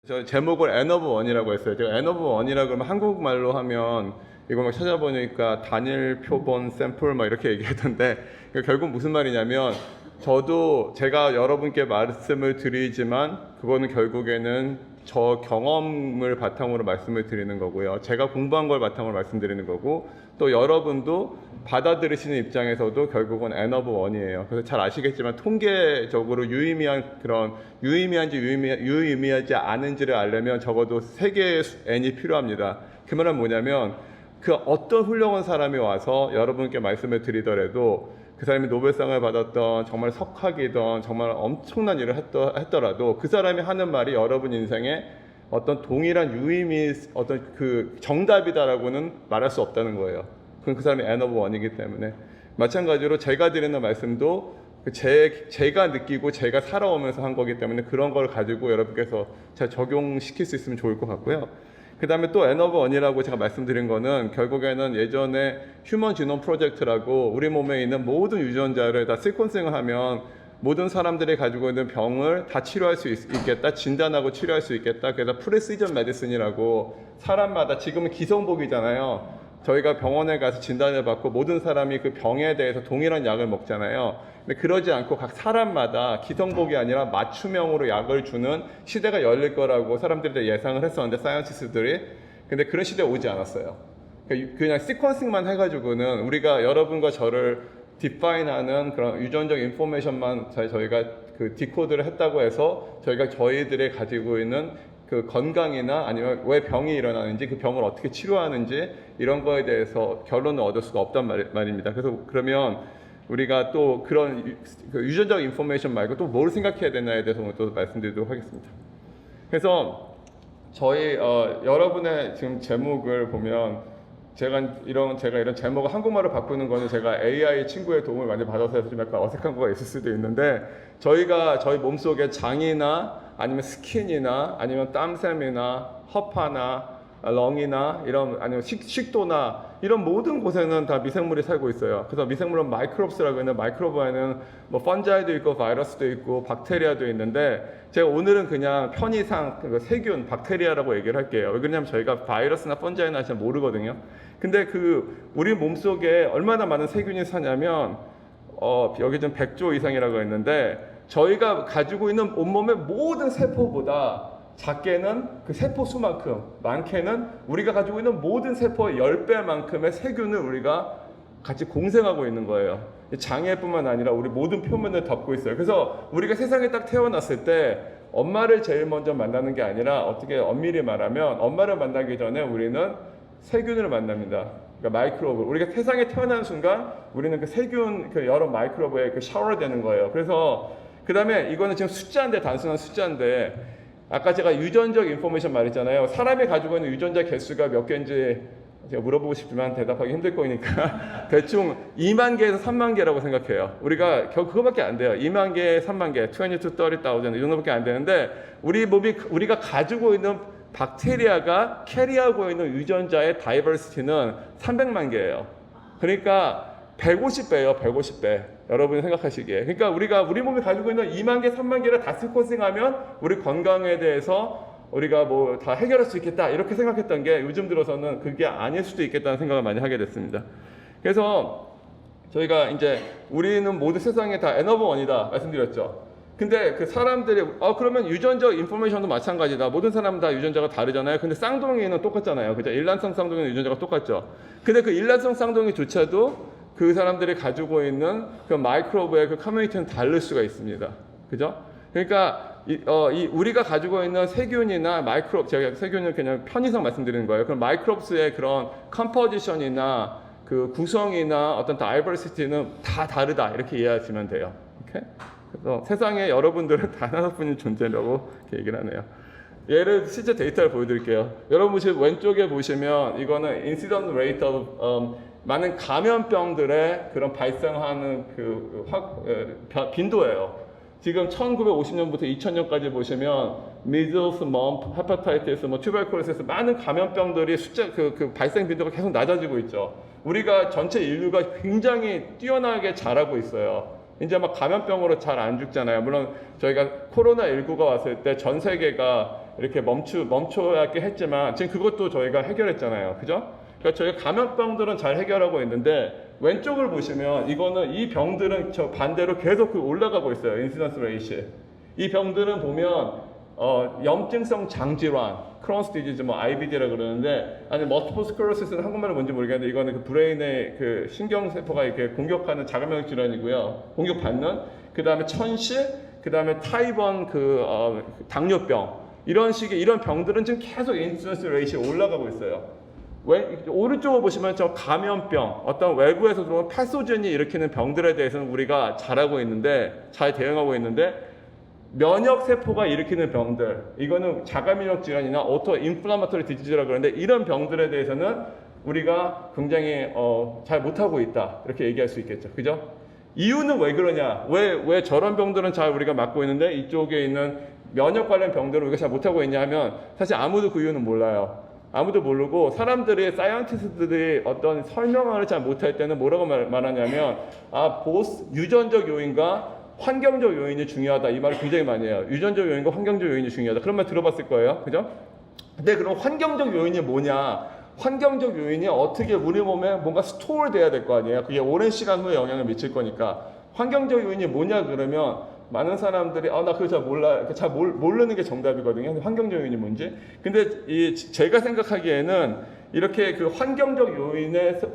저 제목을 N of One이라고 했어요. 제가 N of One이라고 그러면 한국말로 하면 이거 막 찾아보니까 단일 표본 샘플 막 이렇게 얘기하던데 결국 무슨 말이냐면 저도 제가 여러분께 말씀을 드리지만 그거는 결국에는 저 경험을 바탕으로 말씀을 드리는 거고요. 제가 공부한 걸 바탕으로 말씀드리는 거고 또 여러분도 받아들이시는 입장에서도 결국은 N of One이에요. 그래서 잘 아시겠지만 통계적으로 유의미한지 유의미하지 않은지를 알려면 적어도 3개의 N이 필요합니다. 그 말은 뭐냐면 그 어떤 훌륭한 사람이 와서 여러분께 말씀을 드리더라도 그 사람이 노벨상을 받았던 정말 석학이던 정말 엄청난 일을 했더라도 그 사람이 하는 말이 여러분 인생에 어떤 동일한 유의미 어떤 그 정답이다라고는 말할 수 없다는 거예요. 그건 그 사람이 N of One이기 때문에 마찬가지로 제가 드리는 말씀도 제가 느끼고 제가 살아오면서 한 거기 때문에 그런 걸 가지고 여러분께서 잘 적용시킬 수 있으면 좋을 것 같고요. 그 다음에 또 N of One이라고 제가 말씀드린 거는 결국에는 예전에 휴먼 지놈 프로젝트라고 우리 몸에 있는 모든 유전자를 다 시퀀싱을 하면 모든 사람들이 가지고 있는 병을 다 치료할 수 있겠다, 진단하고 치료할 수 있겠다. 그래서 프리시전 메디슨이라고 사람마다 지금은 기성복이잖아요. 저희가 병원에 가서 진단을 받고 모든 사람이 그 병에 대해서 동일한 약을 먹잖아요. 근데 그러지 않고 각 사람마다 기성복이 아니라 맞춤형으로 약을 주는 시대가 열릴 거라고 사람들이 예상을 했었는데 사이언티스트들이 근데 그런 시대가 오지 않았어요. 그냥 시퀀싱만 해가지고는 우리가 여러분과 저를 디파인하는 그런 유전적 인포메이션만 저희가 그 디코드를 했다고 해서 저희가 저희들이 가지고 있는 그 건강이나 아니면 왜 병이 일어나는지 그 병을 어떻게 치료하는지 이런 거에 대해서 결론을 얻을 수가 없단 말입니다. 그래서 그러면 우리가 또 그런 유전적 인포메이션 말고 또 뭘 생각해야 되나에 대해서 오늘 또 말씀드리도록 하겠습니다. 그래서 저희 여러분의 지금 제목을 보면 제가 이런 제목을 한국말로 바꾸는 거는 제가 AI 친구의 도움을 많이 받아서 해서 좀 약간 어색한 거가 있을 수도 있는데 저희 몸속에 장이나 아니면 스킨이나 아니면 땀샘이나 허파나 렁이나 이런 아니면 식도나 이런 모든 곳에는 다 미생물이 살고 있어요. 그래서 미생물은 마이크롭스라고 있는 마이크로브에는 뭐 펀자이도 있고 바이러스도 있고 박테리아도 있는데 제가 오늘은 그냥 편의상 세균, 박테리아라고 얘기를 할게요. 왜 그러냐면 저희가 바이러스나 펀자이나 잘 모르거든요. 근데 우리 몸속에 얼마나 많은 세균이 사냐면 여기 좀 100조 이상이라고 했는데 저희가 가지고 있는 온몸의 모든 세포보다 작게는 그 세포 수만큼, 많게는 우리가 가지고 있는 모든 세포의 10배만큼의 세균을 우리가 같이 공생하고 있는 거예요. 장애뿐만 아니라 우리 모든 표면을 덮고 있어요. 그래서 우리가 세상에 딱 태어났을 때 엄마를 제일 먼저 만나는 게 아니라 어떻게 엄밀히 말하면 엄마를 만나기 전에 우리는 세균을 만납니다. 그러니까 마이크로브. 우리가 세상에 태어나는 순간 우리는 그 세균, 그 여러 마이크로브에 그 샤워를 되는 거예요. 그래서 그 다음에 이거는 지금 숫자인데 단순한 숫자인데 아까 제가 유전적 인포메이션 말했잖아요. 사람이 가지고 있는 유전자 개수가 몇 개인지 제가 물어보고 싶지만 대답하기 힘들 거니까 대충 2만 개에서 3만 개라고 생각해요. 우리가 그거밖에 안 돼요. 2만 개, 3만 개, 20 to 30,000 이 정도밖에 안 되는데 우리가 가지고 있는 박테리아가 캐리하고 있는 유전자의 다이버시티는 300만 개예요. 그러니까 150배예요. 150배. 여러분이 생각하시기에. 그러니까 우리 몸이 가지고 있는 2만 개, 3만 개를 다 시퀀싱하면 우리 건강에 대해서 우리가 뭐 다 해결할 수 있겠다 이렇게 생각했던 게 요즘 들어서는 그게 아닐 수도 있겠다는 생각을 많이 하게 됐습니다. 그래서 저희가 이제 우리는 모두 세상에 다 N of One이다 말씀드렸죠. 근데 그 사람들이 그러면 유전적 인포메이션도 마찬가지다. 모든 사람은 다 유전자가 다르잖아요. 근데 쌍둥이는 똑같잖아요. 그죠? 일란성 쌍둥이는 유전자가 똑같죠. 근데 그 일란성 쌍둥이조차도 그 사람들이 가지고 있는 그 마이크로브의 그 커뮤니티는 다를 수가 있습니다. 그죠? 그러니까 우리가 가지고 있는 세균이나 제가 세균을 그냥 편의상 말씀드리는 거예요. 그럼 마이크롭스의 그런 컴포지션이나 그 구성이나 어떤 다이버시티는 다 다르다 이렇게 이해하시면 돼요. 오케이? 그래서 세상에 여러분들은 단 하나뿐인 존재라고 이렇게 얘기를 하네요. 예를 실제 데이터를 보여드릴게요. 여러분 왼쪽에 보시면 이거는 incidence rate of 많은 감염병들의 그런 발생하는 빈도예요. 지금 1950년부터 2000년까지 보시면 measles, mumps, hepatitis, tuberculosis 많은 감염병들이 그 발생 빈도가 계속 낮아지고 있죠. 우리가 전체 인류가 굉장히 뛰어나게 자라고 있어요. 이제 막 감염병으로 잘 안 죽잖아요. 물론 저희가 코로나19가 왔을 때 전 세계가 이렇게 멈춰야 했지만 지금 그것도 저희가 해결했잖아요. 그죠? 그러니까 저희가 감염병들은 잘 해결하고 있는데 왼쪽을 보시면 이거는 이 병들은 저 반대로 계속 올라가고 있어요. 인시던스 레이시. 이 병들은 보면 염증성 장질환, 크론스 디지즈, 뭐 IBD라 그러는데, 아니 멀티플 스크lero시스는 한국말로 뭔지 모르겠는데 이거는 그 브레인의 그 신경세포가 이렇게 공격하는 자가면역 질환이고요. 공격받는. 그 다음에 천식, 그 다음에 타입 1 당뇨병, 이런 식의 이런 병들은 지금 계속 인시던스 레이시 올라가고 있어요. 오른쪽을 보시면 저 감염병, 어떤 외부에서 들어온 패소젠이 일으키는 병들에 대해서는 우리가 잘하고 있는데, 잘 대응하고 있는데, 면역 세포가 일으키는 병들, 이거는 자가면역 질환이나 오토 인플라마토리 디지즈라고 그러는데, 이런 병들에 대해서는 우리가 굉장히 잘 못하고 있다, 이렇게 얘기할 수 있겠죠. 그죠? 이유는 왜 그러냐? 왜 저런 병들은 잘 우리가 막고 있는데 이쪽에 있는 면역 관련 병들은 우리가 잘 못하고 있냐 하면, 사실 아무도 그 이유는 몰라요. 아무도 모르고, 사람들이, 사이언티스트들이 어떤 설명을 잘 못할 때는 뭐라고 말하냐면, 유전적 요인과 환경적 요인이 중요하다, 이 말을 굉장히 많이 해요. 유전적 요인과 환경적 요인이 중요하다. 그런 말 들어봤을 거예요. 그죠? 근데 그럼 환경적 요인이 뭐냐? 환경적 요인이 어떻게 우리 몸에 뭔가 스토어 돼야 될 거 아니에요. 그게 오랜 시간 후에 영향을 미칠 거니까. 환경적 요인이 뭐냐 그러면 많은 사람들이 나 그거 잘 몰라, 모르는 게 정답이거든요. 환경적 요인이 뭔지. 근데 제가 생각하기에는 이렇게 그 환경적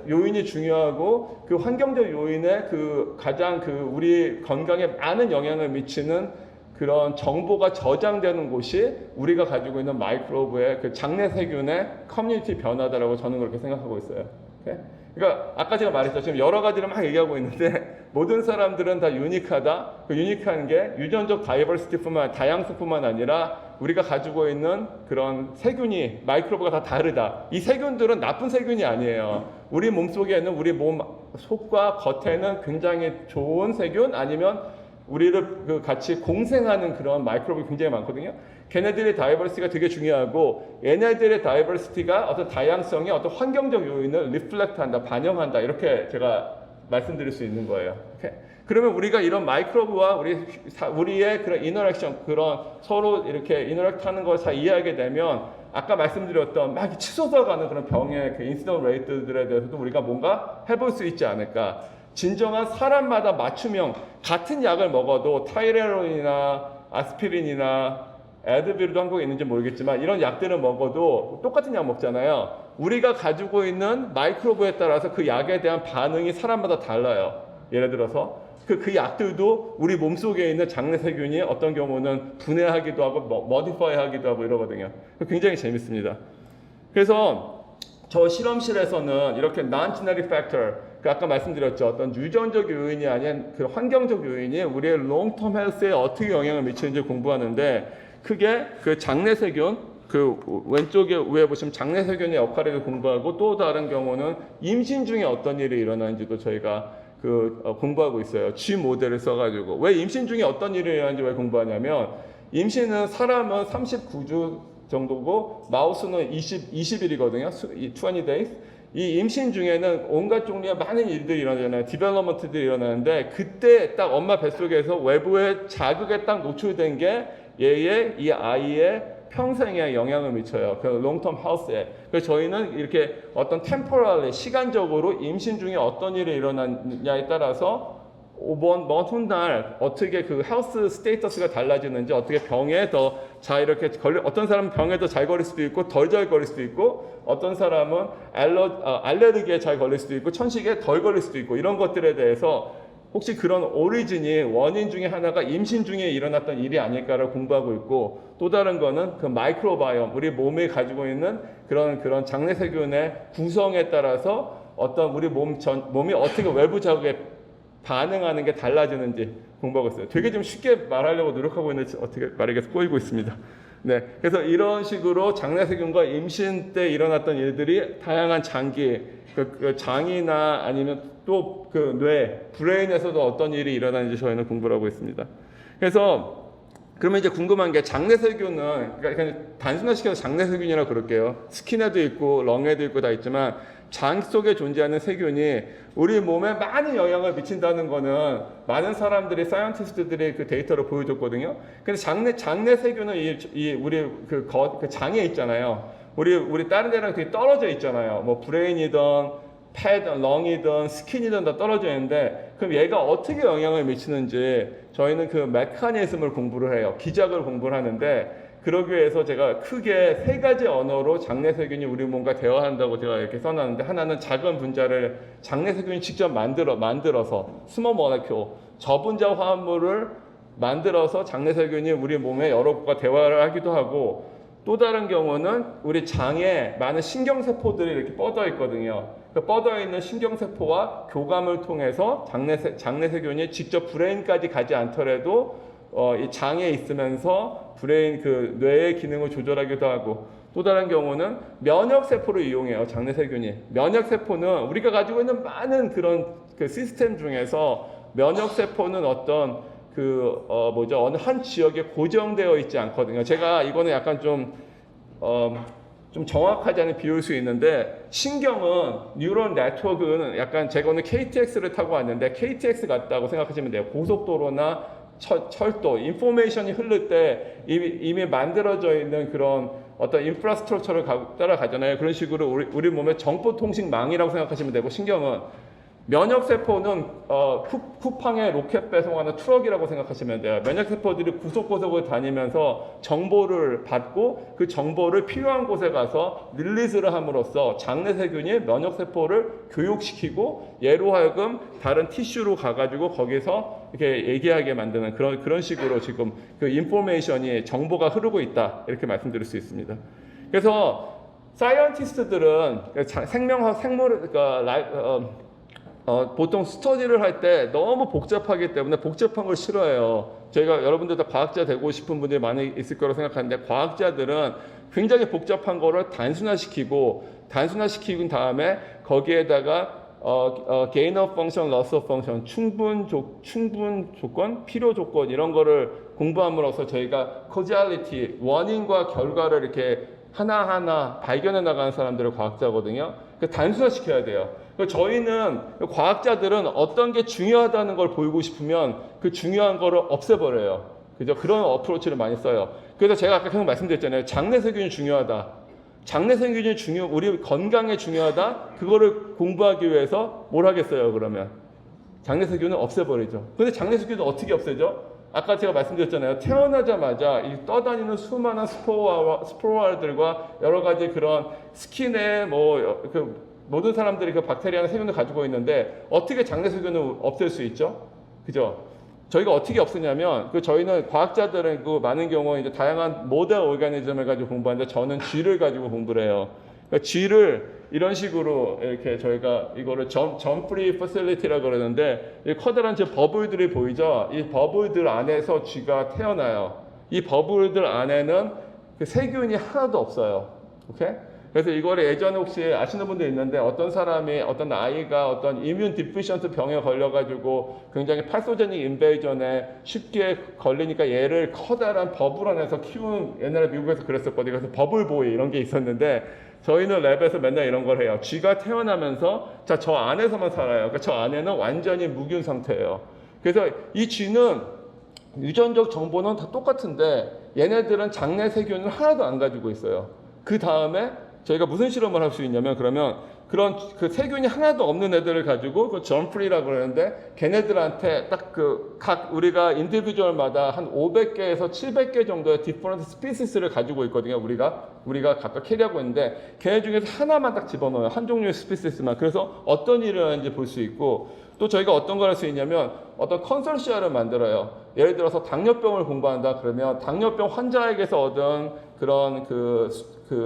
요인이 중요하고, 그 환경적 요인에 그 가장 우리 건강에 많은 영향을 미치는 그런 정보가 저장되는 곳이 우리가 가지고 있는 마이크로브의 그 장내 세균의 커뮤니티 변화다라고 저는 그렇게 생각하고 있어요. 오케이? 그러니까 아까 제가 말했죠. 지금 여러 가지를 막 얘기하고 있는데 모든 사람들은 다 유니크하다. 그 유니크한 게 유전적 다양성뿐만 아니라 우리가 가지고 있는 그런 세균이, 마이크로브가 다 다르다. 이 세균들은 나쁜 세균이 아니에요. 우리 몸속에는, 우리 몸 속과 겉에는 굉장히 좋은 세균, 아니면 우리를 같이 공생하는 그런 마이크로브가 굉장히 많거든요. 걔네들의 다이버시티가 되게 중요하고, 얘네들의 다이버시티가 어떤 다양성의 어떤 환경적 요인을 리플렉트한다, 반영한다, 이렇게 제가 말씀드릴 수 있는 거예요. 오케이? 그러면 우리가 이런 마이크로브와 우리의 그런 인터랙션, 그런 서로 이렇게 인터랙트하는 걸 잘 이해하게 되면, 아까 말씀드렸던 막 치솟아가는 그런 병의 그 인시던 레이트들에 대해서도 우리가 뭔가 해볼 수 있지 않을까. 진정한 사람마다 맞춤형, 같은 약을 먹어도 타이레놀이나 아스피린이나 애드빌도 한국에 있는지 모르겠지만 이런 약들을 먹어도 똑같은 약 먹잖아요. 우리가 가지고 있는 마이크로브에 따라서 그 약에 대한 반응이 사람마다 달라요. 예를 들어서 그 약들도 우리 몸속에 있는 장내 세균이 어떤 경우는 분해하기도 하고 머디파이 하기도 하고 이러거든요. 굉장히 재밌습니다. 그래서 저 실험실에서는 이렇게 non-genetic factor, 아까 말씀드렸죠. 어떤 유전적 요인이 아닌 그 환경적 요인이 우리의 long-term health에 어떻게 영향을 미치는지 공부하는데, 크게 그 장내 세균, 그 왼쪽에 위에 보시면 장내 세균의 역할을 공부하고, 또 다른 경우는 임신 중에 어떤 일이 일어나는지도 저희가 공부하고 있어요. G 모델을 써가지고. 왜 임신 중에 어떤 일이 일어나는지 왜 공부하냐면, 임신은 사람은 39주 정도고 마우스는 20일이거든요. 20 days. 이 임신 중에는 온갖 종류의 많은 일들이 일어나잖아요. 디벨롭먼트들이 일어나는데, 그때 딱 엄마 뱃속에서 외부의 자극에 딱 노출된 게 이 아이의 평생에 영향을 미쳐요. 그 롱텀 헬스에. 그래서 저희는 이렇게 어떤 템포럴리, 시간적으로 임신 중에 어떤 일이 일어났냐에 따라서 먼 훗날 어떻게 그 헬스 스테이터스가 달라지는지, 어떻게 병에 더 잘 이렇게 어떤 사람은 병에 더 잘 걸릴 수도 있고 덜 잘 걸릴 수도 있고, 어떤 사람은 알레르기에 잘 걸릴 수도 있고 천식에 덜 걸릴 수도 있고, 이런 것들에 대해서 혹시 그런 원인 중에 하나가 임신 중에 일어났던 일이 아닐까를 공부하고 있고, 또 다른 거는 그 마이크로바이옴, 우리 몸에 가지고 있는 그런 장내 세균의 구성에 따라서 어떤 우리 몸이 어떻게 외부 자극에 반응하는 게 달라지는지 공부하고 있어요. 되게 좀 쉽게 말하려고 노력하고 있는데 어떻게 말이 계속 꼬이고 있습니다. 네, 그래서 이런 식으로 장내 세균과 임신 때 일어났던 일들이 다양한 장기, 그 장이나 아니면 또 그 뇌, 브레인에서도 어떤 일이 일어나는지 저희는 공부를 하고 있습니다. 그래서 그러면 이제 궁금한 게 장내세균은 그러니까 단순화시켜서 장내세균이라고 그럴게요. 스킨에도 있고 렁에도 있고 다 있지만 장 속에 존재하는 세균이 우리 몸에 많은 영향을 미친다는 거는 많은 사람들이 사이언티스트들이 그 데이터를 보여줬거든요. 근데 장내 세균은 우리 그 장에 있잖아요. 우리 다른 데랑 되게 떨어져 있잖아요. 뭐 브레인이든 렁이든 스킨이든 다 떨어져 있는데 그럼 얘가 어떻게 영향을 미치는지 저희는 그 메커니즘을 공부를 해요. 기작을 공부를 하는데 그러기 위해서 제가 크게 3가지 언어로 장내세균이 우리 몸과 대화한다고 제가 이렇게 써놨는데 하나는 작은 분자를 장내세균이 직접 만들어서 스몰 모레큘 저분자 화합물을 만들어서 장내세균이 우리 몸에 여러 곳과 대화를 하기도 하고 또 다른 경우는 우리 장에 많은 신경세포들이 이렇게 뻗어 있거든요. 그 뻗어 있는 신경세포와 교감을 통해서 장내세균이 직접 브레인까지 가지 않더라도 이 장에 있으면서 브레인 그 뇌의 기능을 조절하기도 하고 또 다른 경우는 면역세포를 이용해요. 장내세균이. 면역세포는 우리가 가지고 있는 많은 그런 그 시스템 중에서 면역세포는 어떤 어느 한 지역에 고정되어 있지 않거든요. 제가 이거는 약간 좀 정확하지 않은 비유일 수 있는데 신경은 뉴런 네트워크는 약간 제가 오늘 KTX를 타고 왔는데 KTX 같다고 생각하시면 돼요. 고속도로나 철도, 인포메이션이 흐를 때 이미 만들어져 있는 그런 어떤 인프라스트럭처를 따라가잖아요. 그런 식으로 우리 몸의 정보통신망이라고 생각하시면 되고 신경은 면역세포는 쿠팡에 로켓 배송하는 트럭이라고 생각하시면 돼요. 면역세포들이 구석구석을 다니면서 정보를 받고 그 정보를 필요한 곳에 가서 릴리즈를 함으로써 장내세균이 면역세포를 교육시키고 얘로 하여금 다른 티슈로 가가지고 거기서 이렇게 얘기하게 만드는 그런 식으로 지금 그 인포메이션이 정보가 흐르고 있다 이렇게 말씀드릴 수 있습니다. 그래서 사이언티스트들은 보통 스터디를 할 때 너무 복잡하기 때문에 복잡한 걸 싫어해요. 저희가 여러분들 다 과학자 되고 싶은 분들이 많이 있을 거라고 생각하는데 과학자들은 굉장히 복잡한 거를 단순화시키고 다음에 거기에다가 gain of function, loss of function, 충분 조건, 필요 조건 이런 거를 공부함으로써 저희가 causality, 원인과 결과를 이렇게 하나하나 발견해 나가는 사람들을 과학자거든요. 단순화시켜야 돼요. 저희는 과학자들은 어떤 게 중요하다는 걸 보이고 싶으면 그 중요한 거를 없애버려요. 그죠? 그런 어프로치를 많이 써요. 그래서 제가 아까 계속 말씀드렸잖아요. 장내세균이 중요하다. 우리 건강에 중요하다. 그거를 공부하기 위해서 뭘 하겠어요, 그러면? 장내세균은 없애버리죠. 근데 장내세균은 어떻게 없애죠? 아까 제가 말씀드렸잖아요. 태어나자마자 이 떠다니는 수많은 스포라들과 여러 가지 그런 스킨에 모든 사람들이 그 박테리아나 세균을 가지고 있는데 어떻게 장내세균을 없앨 수 있죠? 그죠? 저희가 어떻게 없애냐면 저희는 과학자들은 많은 경우 이제 다양한 모델 오르가니즘을 가지고 공부하는데 저는 쥐를 가지고 공부를 해요. 그러니까 쥐를 이런 식으로 이렇게 저희가 이거를 점프리 퍼실리티라고 그러는데 이 커다란 버블들이 보이죠? 이 버블들 안에서 쥐가 태어나요. 이 버블들 안에는 그 세균이 하나도 없어요. 오케이? 그래서 이거를 예전에 혹시 아시는 분들 있는데 어떤 아이가 어떤 이뮨 디피션트 병에 걸려가지고 굉장히 파소제닉 인베이전에 쉽게 걸리니까 얘를 커다란 버블 안에서 키운 옛날에 미국에서 그랬었거든요. 그래서 버블보이 이런 게 있었는데 저희는 랩에서 맨날 이런 걸 해요. 쥐가 태어나면서 저 안에서만 살아요. 그러니까 저 안에는 완전히 무균 상태예요. 그래서 이 쥐는 유전적 정보는 다 똑같은데 얘네들은 장내세균을 하나도 안 가지고 있어요. 그 다음에 저희가 무슨 실험을 할 수 있냐면 그러면 그런 그 세균이 하나도 없는 애들을 가지고 그 점프리라고 그러는데 걔네들한테 딱 각 우리가 인디비주얼마다 한 500개에서 700개 정도의 디퍼런트 스피시스를 가지고 있거든요. 우리가 각각 캐리하고 있는데 걔네 중에서 하나만 딱 집어넣어요. 한 종류의 스피시스만. 그래서 어떤 일을 하는지 볼 수 있고 또 저희가 어떤 걸 할 수 있냐면 어떤 컨소시엄을 만들어요. 예를 들어서 당뇨병을 공부한다 그러면 당뇨병 환자에게서 얻은 그런 그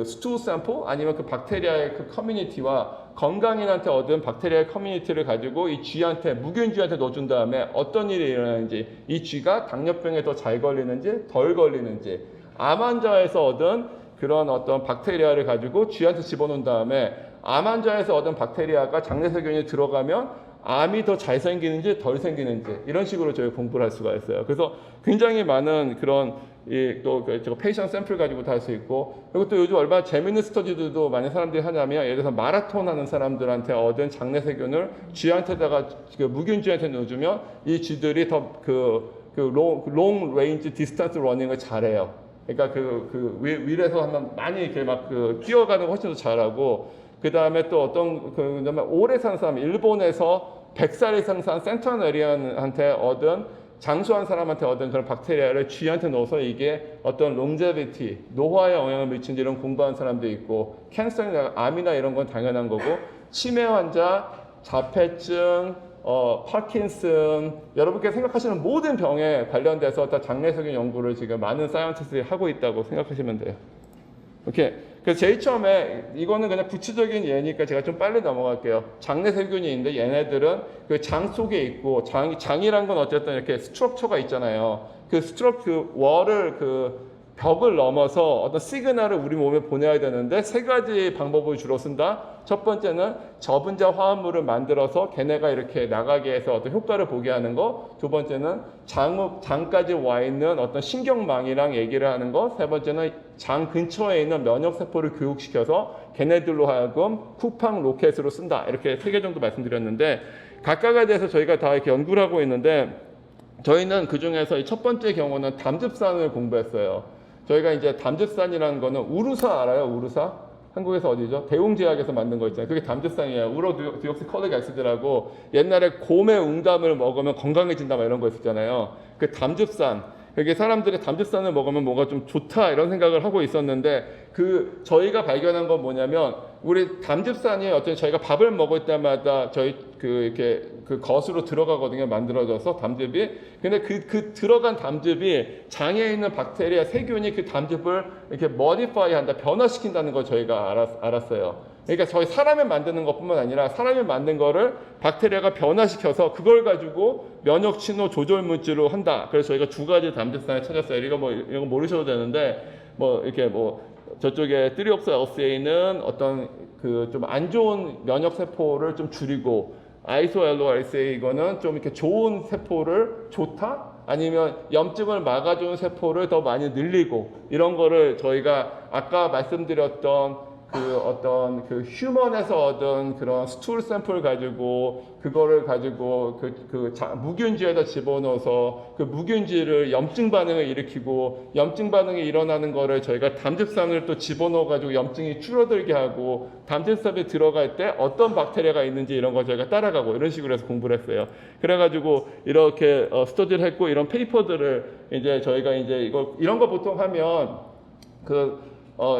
스투 샘플 아니면 그 박테리아의 그 커뮤니티와 건강인한테 얻은 박테리아의 커뮤니티를 가지고 이 쥐한테 무균 쥐한테 넣어준 다음에 어떤 일이 일어나는지 이 쥐가 당뇨병에 더 잘 걸리는지 덜 걸리는지 암 환자에서 얻은 그런 어떤 박테리아를 가지고 쥐한테 집어넣은 다음에 암 환자에서 얻은 박테리아가 장내세균이 들어가면 암이 더 잘 생기는지 덜 생기는지 이런 식으로 저희 공부를 할 수가 있어요. 그래서 굉장히 많은 그런 또 페이션 샘플 가지고도 할 수 있고, 그리고 또 요즘 얼마나 재밌는 스터디들도 많은 사람들이 하냐면, 예를 들어서 마라톤 하는 사람들한테 얻은 장내 세균을 쥐한테다가 무균 쥐한테 넣어주면 이 쥐들이 더 롱 레인지 디스턴스 러닝을 잘해요. 그러니까 위에서 하면 많이 이렇게 막 뛰어가는 거 훨씬 더 잘하고, 그 다음에 또 어떤 오래 산 사람, 일본에서 100살 이상 산 센터네리언한테 얻은 장수한 사람한테 얻은 그런 박테리아를 쥐한테 넣어서 이게 어떤 롱제비티, 노화에 영향을 미친지 이런 공부한 사람도 있고, 캔서나 암이나 이런 건 당연한 거고, 치매 환자, 자폐증, 파킨슨, 여러분께 생각하시는 모든 병에 관련돼서 다 장내세균 연구를 지금 많은 사이언티스트들이 하고 있다고 생각하시면 돼요. 오케이. 그래서 제일 처음에 이거는 그냥 구체적인 예니까 제가 좀 빨리 넘어갈게요. 장내세균이 있는데 얘네들은 그 장 속에 있고, 장이란 건 어쨌든 이렇게 스트럭처가 있잖아요. 월을 벽을 넘어서 어떤 시그널을 우리 몸에 보내야 되는데 세 가지 방법을 주로 쓴다. 첫 번째는 저분자 화합물을 만들어서 걔네가 이렇게 나가게 해서 어떤 효과를 보게 하는 거. 두 번째는 장까지 와 있는 어떤 신경망이랑 얘기를 하는 거. 세 번째는 장 근처에 있는 면역세포를 교육시켜서 걔네들로 하여금 쿠팡 로켓으로 쓴다. 이렇게 세 개 정도 말씀드렸는데, 각각에 대해서 저희가 다 이렇게 연구를 하고 있는데, 저희는 그 중에서 첫 번째 경우는 담즙산을 공부했어요. 저희가 이제 담즙산이라는 거는 우루사 알아요? 우루사? 한국에서 어디죠? 대웅제약에서 만든 거 있잖아요. 그게 담즙산이에요. 우로디옥시콜릭 애시드라고, 옛날에 곰의 웅담을 먹으면 건강해진다 막 이런 거 있었잖아요. 그 담즙산. 그게 사람들이 담즙산을 먹으면 뭔가 좀 좋다 이런 생각을 하고 있었는데, 저희가 발견한 건 뭐냐면, 우리 담즙산이 저희가 밥을 먹을 때마다 이렇게 겉으로 들어가거든요. 만들어져서 담즙이. 근데 들어간 담즙이 장에 있는 박테리아 세균이 그 담즙을 이렇게 modify 한다, 변화시킨다는 걸 저희가 알았어요. 그러니까 저희 사람이 만드는 것뿐만 아니라 사람이 만든 거를 박테리아가 변화시켜서 그걸 가지고 면역 신호 조절 물질로 한다. 그래서 저희가 두 가지 담즙산을 찾았어요. 이거 모르셔도 되는데, 저쪽에 트리옥사LCA는 어떤 좀 안 좋은 면역 세포를 좀 줄이고, 아이소엘로RCA 이거는 좀 이렇게 좋은 세포를 좋다? 아니면 염증을 막아주는 세포를 더 많이 늘리고, 이런 거를 저희가 아까 말씀드렸던 휴먼에서 얻은 그런 스툴 샘플 가지고, 그거를 가지고 무균지에다 집어넣어서 그 무균지를 염증 반응을 일으키고, 염증 반응이 일어나는 거를 저희가 담즙산을 또 집어넣어 가지고 염증이 줄어들게 하고, 담즙산에 들어갈 때 어떤 박테리아가 있는지 이런 거 저희가 따라가고, 이런 식으로 해서 공부를 했어요. 그래가지고 이렇게 스터디를 했고, 이런 페이퍼들을 이제 저희가 이제 이런 거 보통 하면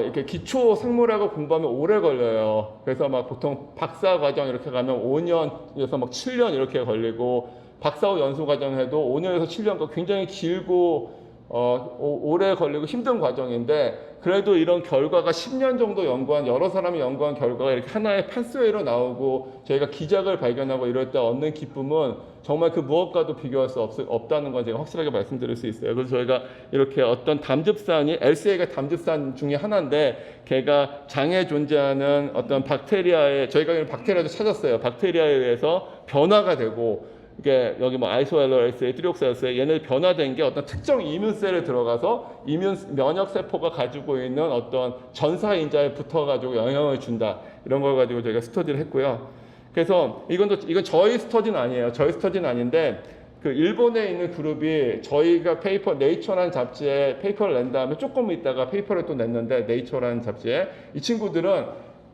이렇게 기초 생물학을 공부하면 오래 걸려요. 그래서 막 보통 박사 과정 이렇게 가면 5년에서 막 7년 이렇게 걸리고, 박사 후 연수 과정 해도 5년에서 7년, 굉장히 길고 오래 걸리고 힘든 과정인데, 그래도 이런 결과가 10년 정도 연구한, 여러 사람이 연구한 결과가 이렇게 하나의 패스웨이로 나오고 저희가 기적을 발견하고 이럴 때 얻는 기쁨은 정말 그 무엇과도 비교할 수 없다는 건 제가 확실하게 말씀드릴 수 있어요. 그래서 저희가 이렇게 어떤 담즙산이, LCA가 담즙산 중에 하나인데, 걔가 장에 존재하는 어떤 박테리아에, 저희가 박테리아도 찾았어요. 박테리아에 의해서 변화가 되고, 이게 여기 아이소엘로RCA, 트리옥사LCA 얘네 변화된 게 어떤 특정 이뮨셀에 들어가서 면역 세포가 가지고 있는 어떤 전사 인자에 붙어가지고 영향을 준다, 이런 걸 가지고 저희가 스터디를 했고요. 그래서 이건 저희 스터디는 아니에요. 저희 스터디는 아닌데, 일본에 있는 그룹이 저희가 네이처라는 잡지에 페이퍼를 낸 다음에 조금 있다가 페이퍼를 또 냈는데, 네이처라는 잡지에 이 친구들은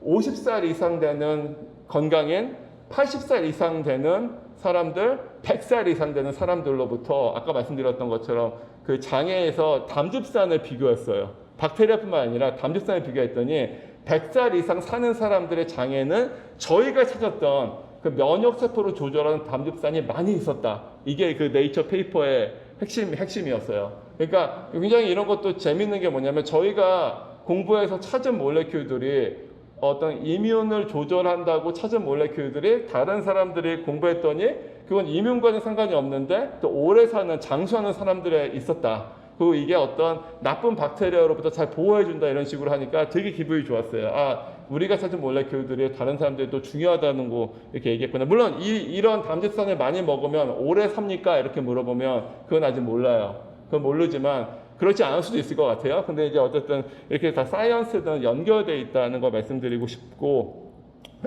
50살 이상 되는 건강인, 80살 이상 되는 사람들, 100살 이상 되는 사람들로부터 아까 말씀드렸던 것처럼 그 장애에서 담즙산을 비교했어요. 박테리아뿐만 아니라 담즙산을 비교했더니 100살 이상 사는 사람들의 장애는 저희가 찾았던 그 면역세포를 조절하는 담즙산이 많이 있었다. 이게 네이처 페이퍼의 핵심이었어요. 그러니까 굉장히 이런 것도 재밌는 게 뭐냐면, 저희가 공부해서 찾은 몰레큘들이 어떤 이뮨을 조절한다고 찾은 몰레큘들이 다른 사람들이 공부했더니 그건 이뮨과는 상관이 없는데 또 오래 사는, 장수하는 사람들에 있었다. 그리고 이게 어떤 나쁜 박테리아로부터 잘 보호해준다 이런 식으로 하니까 되게 기분이 좋았어요. 아, 우리가 사실 몰래 교우들이 다른 사람들도 중요하다는 거 이렇게 얘기했구나. 물론 이런 담즙산을 많이 먹으면 오래 삽니까? 이렇게 물어보면 그건 아직 몰라요. 그건 모르지만 그렇지 않을 수도 있을 것 같아요. 근데 이제 어쨌든 이렇게 다 사이언스든 연결돼 있다는 거 말씀드리고 싶고,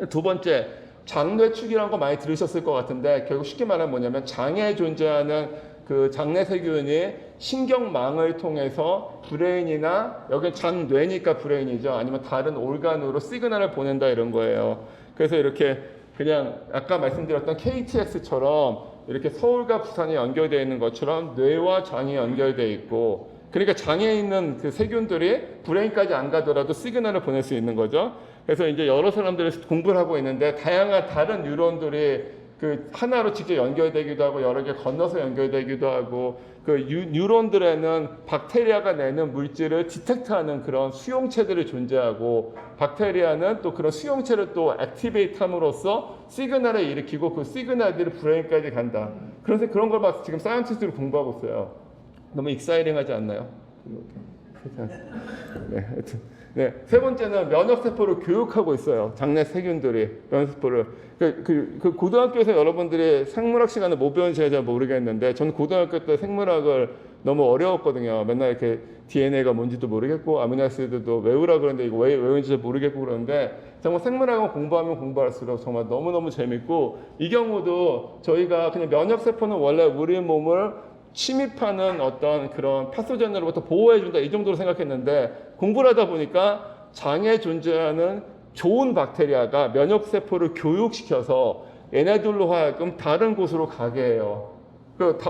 두 번째, 장뇌축이라는 거 많이 들으셨을 것 같은데 결국 쉽게 말하면 뭐냐면 장에 존재하는 그 장내 세균이 신경망을 통해서 브레인이나 여기 장뇌니까 브레인이죠. 아니면 다른 올간으로 시그널을 보낸다 이런 거예요. 그래서 이렇게 그냥 아까 말씀드렸던 KTX처럼 이렇게 서울과 부산이 연결되어 있는 것처럼 뇌와 장이 연결되어 있고, 그러니까 장에 있는 그 세균들이 브레인까지 안 가더라도 시그널을 보낼 수 있는 거죠. 그래서 이제 여러 사람들이 공부를 하고 있는데 다양한 다른 뉴런들이 그 하나로 직접 연결되기도 하고 여러 개 건너서 연결되기도 하고, 그 뉴런들에는 박테리아가 내는 물질을 디텍트하는 그런 수용체들이 존재하고, 박테리아는 또 그런 수용체를 또 액티베이트함으로써 시그널을 일으키고 그 시그널들이 브레인까지 간다. 그래서 그런 걸 막 지금 사이언티스트로 공부하고 있어요. 너무 익사이팅하지 않나요? 네, 하여튼. 네, 세 번째는 면역세포를 교육하고 있어요. 장내 세균들이 면역세포를. 그 고등학교에서 여러분들이 생물학 시간을 못 배우는지 잘 모르겠는데, 저는 고등학교 때 생물학을 너무 어려웠거든요. 맨날 이렇게 DNA가 뭔지도 모르겠고 아미노아시드도 외우라 그러는데 이거 왜 외우는지 잘 모르겠고 그러는데, 정말 생물학은 공부하면 공부할수록 정말 너무너무 재밌고, 이 경우도 저희가 그냥 면역세포는 원래 우리 몸을 침입하는 어떤 그런 파소젠으로부터 보호해준다 이 정도로 생각했는데, 공부를 하다 보니까 장에 존재하는 좋은 박테리아가 면역세포를 교육시켜서 얘네들로 하여금 다른 곳으로 가게 해요.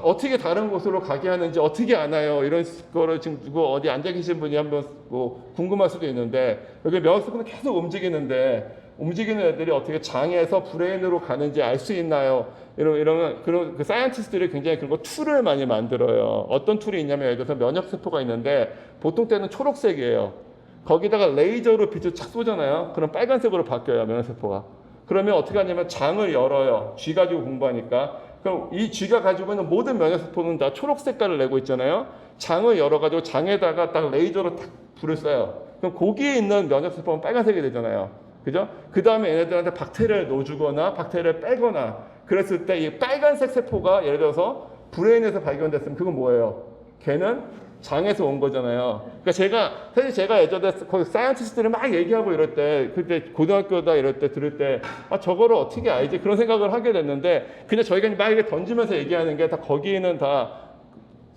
어떻게 다른 곳으로 가게 하는지 어떻게 아나요? 이런 거를 지금 누구 어디 앉아 계신 분이 한번 뭐 궁금할 수도 있는데, 여기 면역세포는 계속 움직이는 애들이 어떻게 장에서 브레인으로 가는지 알 수 있나요? 이러면 그런 그 사이언티스트들이 굉장히 그런 거 툴을 많이 만들어요. 어떤 툴이 있냐면 예를 들어서 면역세포가 있는데 보통 때는 초록색이에요. 거기다가 레이저로 빛을 착 쏘잖아요. 그럼 빨간색으로 바뀌어요, 면역세포가. 그러면 어떻게 하냐면 장을 열어요. 쥐 가지고 공부하니까. 그럼 이 쥐가 가지고 있는 모든 면역세포는 다 초록 색깔을 내고 있잖아요. 장을 열어가지고 장에다가 딱 레이저로 탁 불을 쏴요. 그럼 거기에 있는 면역세포는 빨간색이 되잖아요. 그죠? 그 다음에 얘네들한테 박테리아를 넣어주거나 박테리아를 빼거나 그랬을 때 이 빨간색 세포가 예를 들어서 브레인에서 발견됐으면 그건 뭐예요? 걔는 장에서 온 거잖아요. 그러니까 사실 제가 예전에 거기 사이언티스트들이 막 얘기하고 이럴 때, 그때 고등학교다 이럴 때 들을 때, 아, 저거를 어떻게 알지? 그런 생각을 하게 됐는데, 그냥 저희가 막 이렇게 던지면서 얘기하는 게 다 거기는 다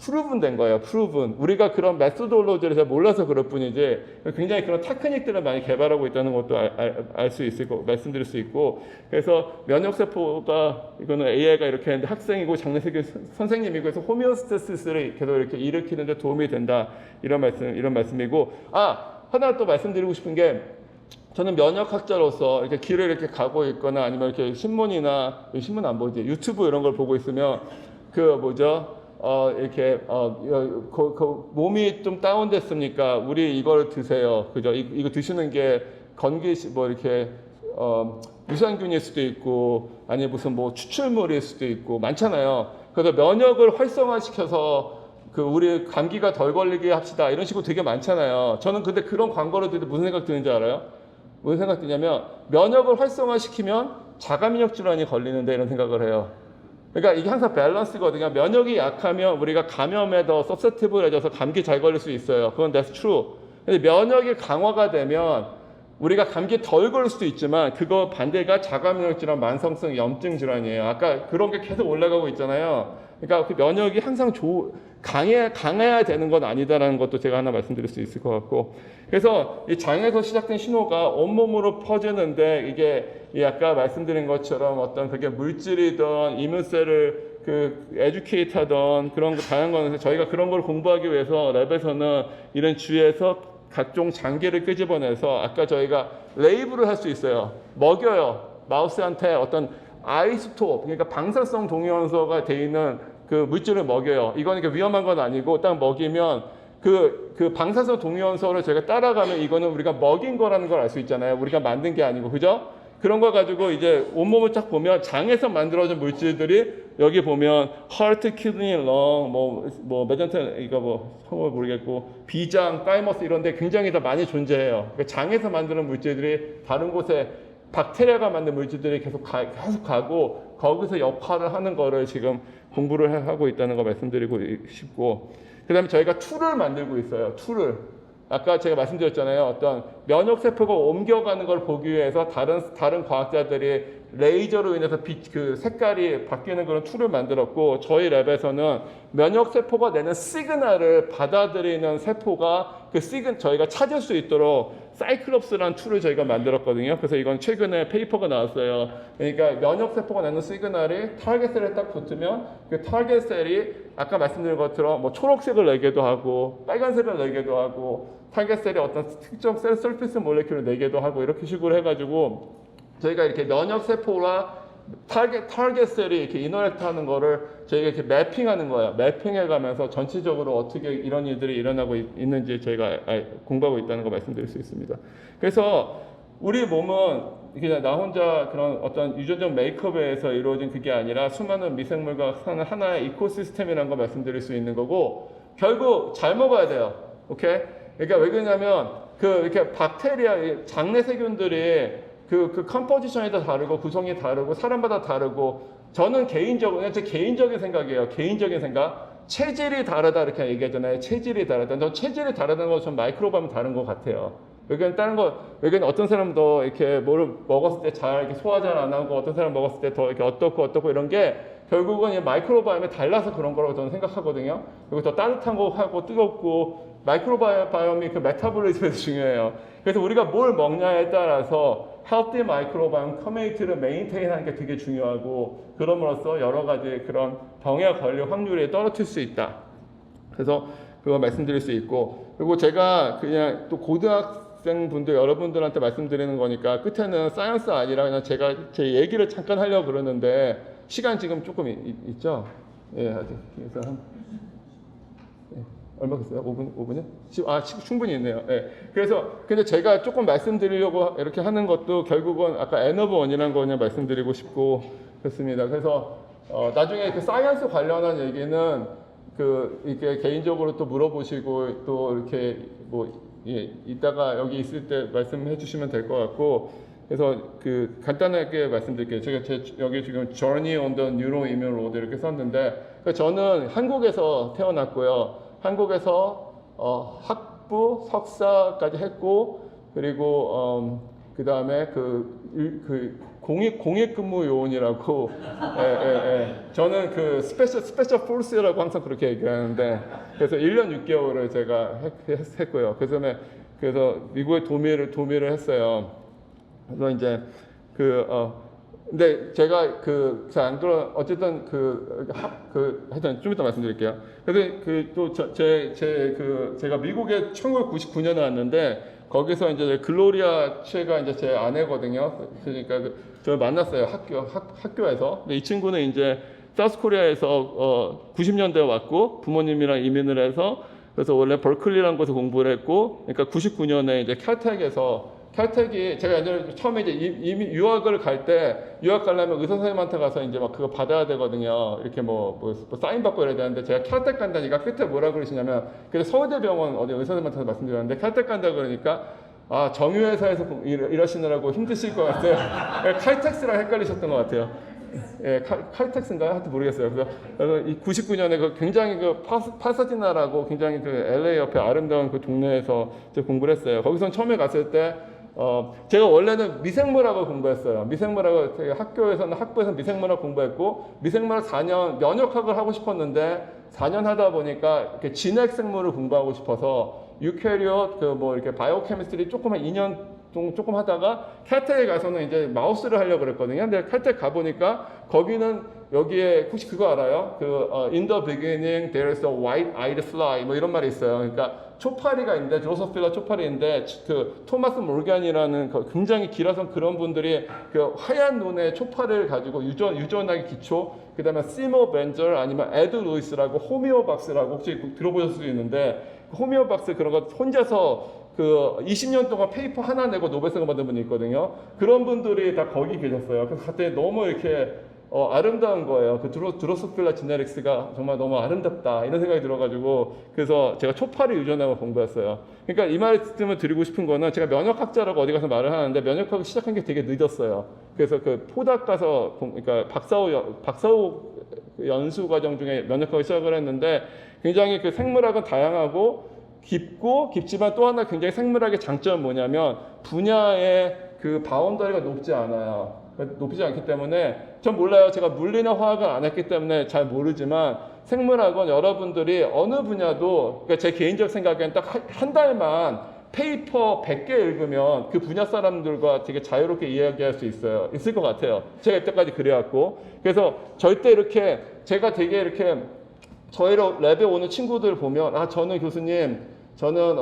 프루븐 된 거예요. 프루븐. 우리가 그런 메소돌로지를 잘 몰라서 그럴 뿐이지, 굉장히 그런 테크닉들을 많이 개발하고 있다는 것도 알 수 있을 거, 말씀드릴 수 있고, 그래서 면역세포가, 이거는 AI가 이렇게 했는데 학생이고 장내세균 선생님이고 해서 호미오스테시스를 계속 이렇게 일으키는데 도움이 된다. 이런 말씀이고, 하나 또 말씀드리고 싶은 게, 저는 면역학자로서 이렇게 길을 이렇게 가고 있거나 아니면 이렇게 신문 안 보지, 유튜브 이런 걸 보고 있으면, 몸이 좀 다운됐으니까 우리 이걸 드세요. 그죠? 이거 드시는 게 유산균일 수도 있고, 아니 무슨 뭐 추출물일 수도 있고, 많잖아요. 그래서 면역을 활성화시켜서 우리 감기가 덜 걸리게 합시다. 이런 식으로 되게 많잖아요. 저는 근데 그런 광고를 들을 때 무슨 생각 드는지 알아요? 무슨 생각 드냐면, 면역을 활성화시키면 자가면역 질환이 걸리는데 이런 생각을 해요. 그러니까 이게 항상 밸런스거든요. 면역이 약하면 우리가 감염에 더 서세티블해져서 감기 잘 걸릴 수 있어요. 그건 that's true. 근데 면역이 강화가 되면 우리가 감기 덜 걸릴 수도 있지만 그거 반대가 자가면역 질환, 만성성 염증 질환이에요. 아까 그런 게 계속 올라가고 있잖아요. 그러니까 그 면역이 항상 강해야 되는 건 아니다라는 것도 제가 하나 말씀드릴 수 있을 것 같고, 그래서 이 장에서 시작된 신호가 온몸으로 퍼지는데, 이게 아까 말씀드린 것처럼 어떤 그게 물질이든 이뮨셀을 에듀케이트하던 그런 다양한 거는 저희가 그런 걸 공부하기 위해서 랩에서는 이런 주위에서 각종 장기를 끄집어내서 아까 저희가 레이블을 할 수 있어요. 먹여요. 마우스한테 어떤 아이소톱, 그러니까 방사성 동위원소가 돼 있는 그 물질을 먹여요. 이거는 위험한 건 아니고 딱 먹이면 그 방사성 동위원소를 저희가 따라가면 이거는 우리가 먹인 거라는 걸 알 수 있잖아요. 우리가 만든 게 아니고, 그죠? 그런 거 가지고 이제 온몸을 쫙 보면 장에서 만들어진 물질들이 여기 보면 heart, kidney, lung, 뭐 메전타 이거 뭐 성을 모르겠고 비장, 타이머스 이런데 굉장히 다 많이 존재해요. 그러니까 장에서 만드는 물질들이 다른 곳에 박테리아가 만든 물질들이 계속 가고 거기서 역할을 하는 거를 지금 공부를 하고 있다는 거 말씀드리고 싶고, 그다음에 저희가 툴을 만들고 있어요. 툴을. 아까 제가 말씀드렸잖아요. 어떤 면역 세포가 옮겨가는 걸 보기 위해서 다른 과학자들이 레이저로 인해서 그 색깔이 바뀌는 그런 툴을 만들었고, 저희 랩에서는 면역 세포가 내는 시그널을 받아들이는 세포가 저희가 찾을 수 있도록 사이클롭스라는 툴을 저희가 만들었거든요. 그래서 이건 최근에 페이퍼가 나왔어요. 그러니까 면역 세포가 내는 시그널이 타겟 셀에 딱 붙으면 그 타겟 셀이 아까 말씀드린 것처럼 뭐 초록색을 내기도 하고 빨간색을 내기도 하고 타겟 셀이 어떤 특정 셀 서피스 몰레큘을 내기도 하고 이렇게 식으로 해가지고 저희가 이렇게 면역 세포와 타겟 셀이 이렇게 인터랙트 하는 거를 저희가 이렇게 매핑하는 거예요. 매핑해 가면서 전체적으로 어떻게 이런 일들이 일어나고 있는지 저희가 공부하고 있다는 거 말씀드릴 수 있습니다. 그래서 우리 몸은 그냥 나 혼자 그런 어떤 유전적 메이크업에서 이루어진 그게 아니라 수많은 미생물과 사는 하나의 이코시스템이라는 거 말씀드릴 수 있는 거고, 결국 잘 먹어야 돼요. 오케이? 그러니까 왜 그러냐면 이렇게 박테리아, 장내 세균들이 그 컴포지션이 다 다르고 구성이 다르고 사람마다 다르고, 저는 개인적으로 제 개인적인 생각이에요. 개인적인 생각. 체질이 다르다 이렇게 얘기하잖아요. 체질이 다르다. 저 체질이 다르다는 건 전 마이크로바이옴 다른 것 같아요. 왜냐면 다른 거, 왜냐면 어떤 사람 더 이렇게 뭐를 먹었을 때 잘 이렇게 소화 잘 안 하고 어떤 사람 먹었을 때 더 이렇게 어떻고 이런 게 결국은 이 마이크로바이옴이 달라서 그런 거라고 저는 생각하거든요. 그리고 더 따뜻한 거 하고 뜨겁고 마이크로바이옴이 그 메타볼리즘에서 중요해요. 그래서 우리가 뭘 먹냐에 따라서 healthy microbiome community를 메인테인 하는 게 되게 중요하고, 그럼으로써 여러 가지 그런 병에 걸릴 확률이 떨어질 수 있다. 그래서 그거 말씀드릴 수 있고, 그리고 제가 그냥 또 고등학생분들 여러분들한테 말씀드리는 거니까 끝에는 사이언스 아니라 그냥 제가 제 얘기를 잠깐 하려고 그러는데 시간 지금 조금 있죠? 예, 아직. 그래서 얼마 됐어요? 5분이요? 충분히 있네요. 예. 그래서 근데 제가 조금 말씀드리려고 이렇게 하는 것도 결국은 아까 N/1이라는 거 그냥 말씀드리고 싶고 그렇습니다. 그래서 나중에 그 사이언스 관련한 얘기는 이렇게 개인적으로 또 물어보시고 또 이렇게 이따가 여기 있을 때 말씀해 주시면 될 것 같고, 그래서 간단하게 말씀드릴게요. 제가 여기 지금 Journey on the Neuroimmune Road 이렇게 썼는데, 저는 한국에서 태어났고요. 한국에서 학부, 석사까지 했고, 그리고 그 다음에 공익근무 요원이라고, 저는 스페셜 포스라고 항상 그렇게 얘기하는데, 그래서 1년 6개월을 제가 했고요. 그래서 미국에 도미를 했어요. 그래서 이제 근데 제가 안 그런 어쨌든 하여튼 좀 이따 말씀드릴게요. 그래서 제가 미국에 1999년에 왔는데 거기서 이제 글로리아 최가 이제 제 아내거든요. 그러니까 저 만났어요. 학교에서. 근데 이 친구는 이제 사우스코리아에서 90년대에 왔고 부모님이랑 이민을 해서, 그래서 원래 버클리라는 곳에 공부를 했고, 그러니까 99년에 이제 칼텍이 제가 예전에 처음에 이제 이미 유학을 유학 가려면 의사 선생님한테 가서 이제 막 그거 받아야 되거든요. 이렇게 뭐 사인 받고 이래야 되는데, 제가 칼텍 간다니까 끝에 뭐라 그러시냐면, 그래서 서울대병원 어디 의사 선생님한테 말씀드렸는데 칼텍 간다 그러니까 정유회사에서 일하시느라고 힘드실 것 같아요. 칼텍스랑 헷갈리셨던 것 같아요. 예, 칼텍스인가요? 하여튼 모르겠어요. 그래서 이 99년에 굉장히 파사디나라고 굉장히 LA 옆에 아름다운 그 동네에서 제가 공부를 했어요. 거기선 처음에 갔을 때 제가 원래는 미생물학을 공부했어요. 학부에서는 미생물학 공부했고, 미생물학 4년 면역학을 하고 싶었는데 4년 하다 보니까 이렇게 진핵 생물을 공부하고 싶어서 유캐리엇 이렇게 바이오케미스트리 조금 한 2년 조금 하다가 칼텍에 가서는 이제 마우스를 하려고 그랬거든요. 근데 칼텍 가보니까 거기는 여기에 혹시 그거 알아요? In the beginning there is a white-eyed fly 뭐 이런 말이 있어요. 그러니까 초파리가 있는데, 드로소필라 초파리인데 토마스 몰간이라는 굉장히 길어서 그런 분들이 하얀 눈의 초파리를 가지고 유전학의 기초, 그 다음에 시모 벤절 아니면 에드 루이스라고 호미오박스라고 혹시 들어보셨을 수 있는데, 호미오박스 그런 거 혼자서 20년 동안 페이퍼 하나 내고 노벨상 받은 분이 있거든요. 그런 분들이 다 거기 계셨어요. 그래서 그때 너무 이렇게 아름다운 거예요. 그 드로소필라 지네릭스가 정말 너무 아름답다 이런 생각이 들어가지고 그래서 제가 초파를 유전하고 공부했어요. 그러니까 이 말씀을 드리고 싶은 거는 제가 면역학자라고 어디 가서 말을 하는데 면역학을 시작한 게 되게 늦었어요. 그래서 그 포닥 가서 그러니까 박사후 연수 과정 중에 면역학을 시작을 했는데 굉장히 그 생물학은 다양하고 깊지만 또 하나 굉장히 생물학의 장점은 뭐냐면 분야의 그 바운더리가 높지 않아요. 높지 않기 때문에 전 몰라요. 제가 물리나 화학을 안 했기 때문에 잘 모르지만 생물학은 여러분들이 어느 분야도 그러니까 제 개인적 생각엔 딱 한 달만 페이퍼 100개 읽으면 그 분야 사람들과 되게 자유롭게 이야기할 수 있을 것 같아요. 제가 이때까지 그래왔고 그래서 절대 이렇게 제가 되게 이렇게 저희 랩에 오는 친구들 보면 저는 교수님 저는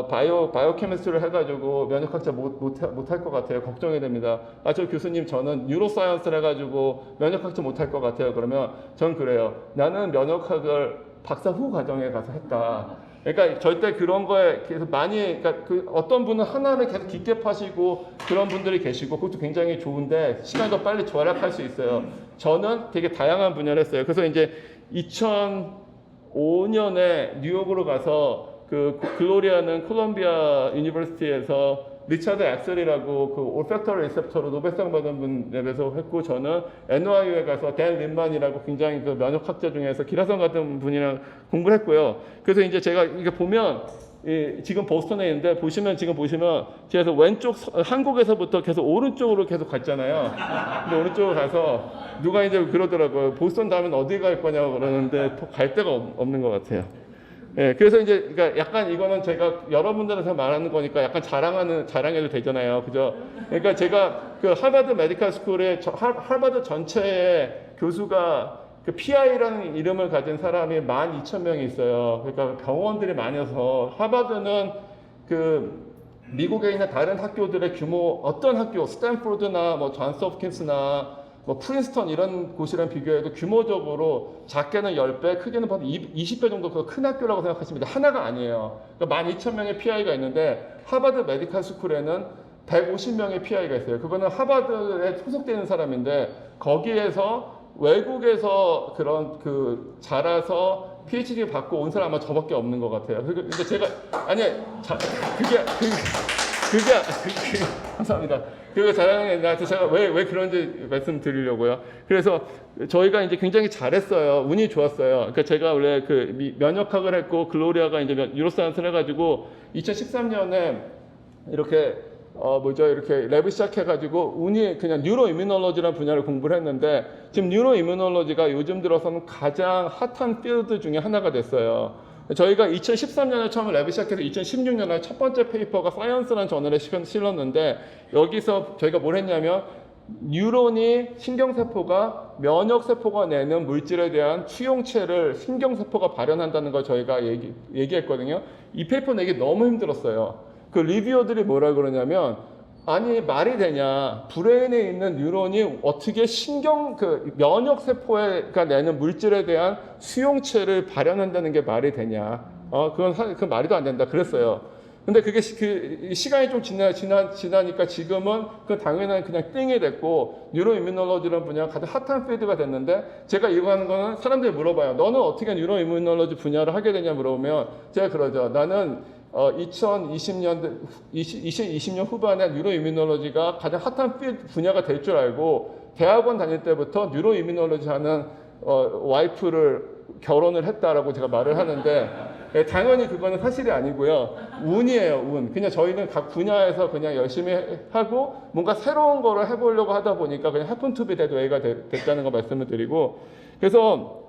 바이오 케미스트리를 해가지고 면역학자 못할 것 같아요. 걱정이 됩니다. 저 교수님 저는 뉴로사이언스를 해가지고 면역학자 못할 것 같아요. 그러면 전 그래요. 나는 면역학을 박사 후 과정에 가서 했다. 그러니까 절대 그런 거에 계속 많이 그러니까 어떤 분은 하나를 계속 깊게 파시고 그런 분들이 계시고 그것도 굉장히 좋은데 시간이 더 빨리 절약할 수 있어요. 저는 되게 다양한 분야를 했어요. 그래서 이제 2005년에 뉴욕으로 가서 그 글로리아는 콜롬비아 유니버시티에서 리차드 엑셀이라고 그 올팩터리 리셉터로 노벨상 받은 분 랩에서 했고 저는 NYU에 가서 댄 린만이라고 굉장히 그 면역학자 중에서 기라성 같은 분이랑 공부를 했고요. 그래서 이제 제가 이게 보면 지금 보스턴에 있는데 지금 보시면 제가 왼쪽 한국에서부터 계속 오른쪽으로 계속 갔잖아요. 근데 오른쪽으로 가서 누가 이제 그러더라고요. 보스턴 다음엔 어디 갈 거냐고 그러는데 갈 데가 없는 것 같아요. 예, 그래서 이제 그러니까 약간 이거는 제가 여러분들한테 말하는 거니까 약간 자랑해도 되잖아요, 그죠? 그러니까 제가 그 하버드 메디컬 스쿨에 하버드 전체의 교수가 그 PI라는 이름을 가진 사람이 12,000명이 있어요. 그러니까 병원들이 많아서 하버드는 그 미국에 있는 다른 학교들의 규모 어떤 학교, 스탠포드나 뭐 존스 홉킨스나 뭐 프린스턴 이런 곳이랑 비교해도 규모적으로 작게는 10배, 크게는 20배 정도 큰 학교라고 생각하시면 돼요. 하나가 아니에요. 그러니까 12,000명의 PI가 있는데 하버드 메디컬 스쿨에는 150명의 PI가 있어요. 그거는 하버드에 소속되는 사람인데 거기에서 외국에서 그런 그 자라서 PhD 받고 온 사람 아마 저밖에 없는 것 같아요. 근데 제가 감사합니다. 그리고 자랑하는 나한테 제가 왜 그런지 말씀드리려고요. 그래서 저희가 이제 굉장히 잘했어요. 운이 좋았어요. 그러니까 제가 원래 그 면역학을 했고 글로리아가 이제 뉴로사이언스를 해가지고 2013년에 이렇게 이렇게 랩을 시작해가지고 운이 그냥 뉴로이뮤놀로지라는 분야를 공부를 했는데 지금 뉴로이뮤놀로지가 요즘 들어서는 가장 핫한 필드 중에 하나가 됐어요. 저희가 2013년에 처음 랩을 시작해서 2016년에 첫 번째 페이퍼가 사이언스라는 저널에 실렸는데 여기서 저희가 뭘 했냐면 뉴런이 신경세포가 면역세포가 내는 물질에 대한 수용체를 신경세포가 발현한다는 걸 저희가 얘기했거든요. 이 페이퍼 내기 너무 힘들었어요. 그 리뷰어들이 뭐라 그러냐면 아니 말이 되냐 브레인에 있는 뉴런이 어떻게 면역세포가 내는 물질에 대한 수용체를 발현한다는 게 말이 되냐 그건 말이도 안 된다 그랬어요. 근데 그게 시간이 좀 지나니까 지금은 그 당연한 그냥 띵이 됐고 뉴로이뮤놀로지라는 분야가 가장 핫한 필드가 됐는데 제가 이거 하는 거는 사람들이 물어봐요. 너는 어떻게 뉴로이뮤놀로지 분야를 하게 되냐 물어보면 제가 그러죠. 나는 2020년 후반에 뉴로이뮤놀로지가 가장 핫한 분야가 될 줄 알고 대학원 다닐 때부터 뉴로이뮤놀로지 하는 와이프를 결혼을 했다라고 제가 말을 하는데 당연히 그거는 사실이 아니고요. 운이에요, 운. 그냥 저희는 각 분야에서 그냥 열심히 하고 뭔가 새로운 거를 해보려고 하다 보니까 그냥 happen to be that way가 됐다는 거 말씀을 드리고 그래서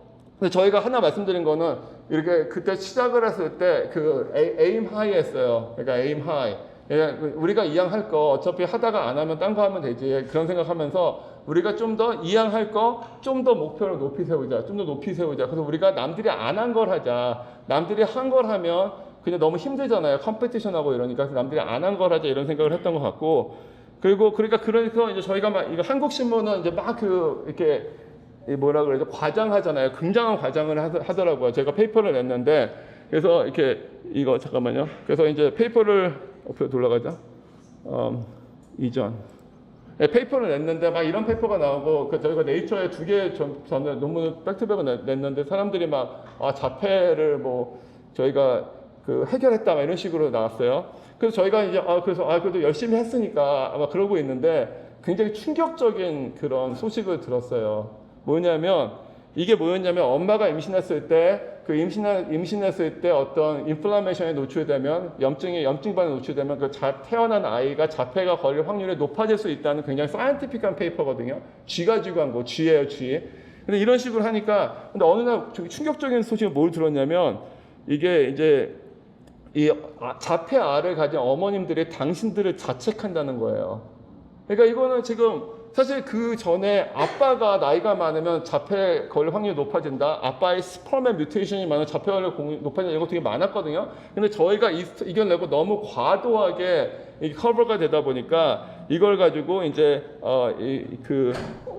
저희가 하나 말씀드린 거는 이렇게 그때 시작을 했을 때 그 aim high 했어요. 그러니까 aim high. 우리가 이양할 거 어차피 하다가 안 하면 딴 거 하면 되지. 그런 생각하면서 우리가 좀 더 이양할 거 좀 더 목표를 높이 세우자. 좀 더 높이 세우자. 그래서 우리가 남들이 안 한 걸 하자. 남들이 한 걸 하면 그냥 너무 힘들잖아요. 컴피티션하고 이러니까. 그래서 남들이 안 한 걸 하자 이런 생각을 했던 것 같고 그래서 이제 저희가 막 이거 한국신문은 이제 막 이렇게 뭐라 그러죠? 과장하잖아요. 굉장한 과장을 하더라고요. 제가 페이퍼를 냈는데 그래서 이렇게 이거 잠깐만요. 그래서 이제 페이퍼를 앞으로 돌아가자. 이전. 예, 페이퍼를 냈는데 막 이런 페이퍼가 나오고 저희가 네이처에 2개 전에 논문을 백투백을 냈는데 사람들이 막 자폐를 뭐 저희가 그 해결했다 막 이런 식으로 나왔어요. 그래서 저희가 이제 그래도 열심히 했으니까 아마 그러고 있는데 굉장히 충격적인 그런 소식을 들었어요. 뭐냐면 이게 뭐였냐면 엄마가 임신했을 때 그 임신했을 때 어떤 인플라메이션에 노출되면 염증반에 노출되면 태어난 아이가 자폐가 걸릴 확률이 높아질 수 있다는 굉장히 사이언티픽한 페이퍼거든요. G 가지고 한 거, G예요, G. 근데 이런 식으로 하니까 근데 어느 날 충격적인 소식을 뭘 들었냐면 이게 이제 이 자폐 아를 가진 어머님들이 당신들을 자책한다는 거예요. 그러니까 이거는 지금 사실 그 전에 아빠가 나이가 많으면 자폐 걸릴 확률이 높아진다. 아빠의 스퍼맨 뮤테이션이 많으면 자폐 걸릴 높아진다. 이런 거 되게 많았거든요. 근데 저희가 이겨내고 너무 과도하게 커버가 되다 보니까 이걸 가지고 이제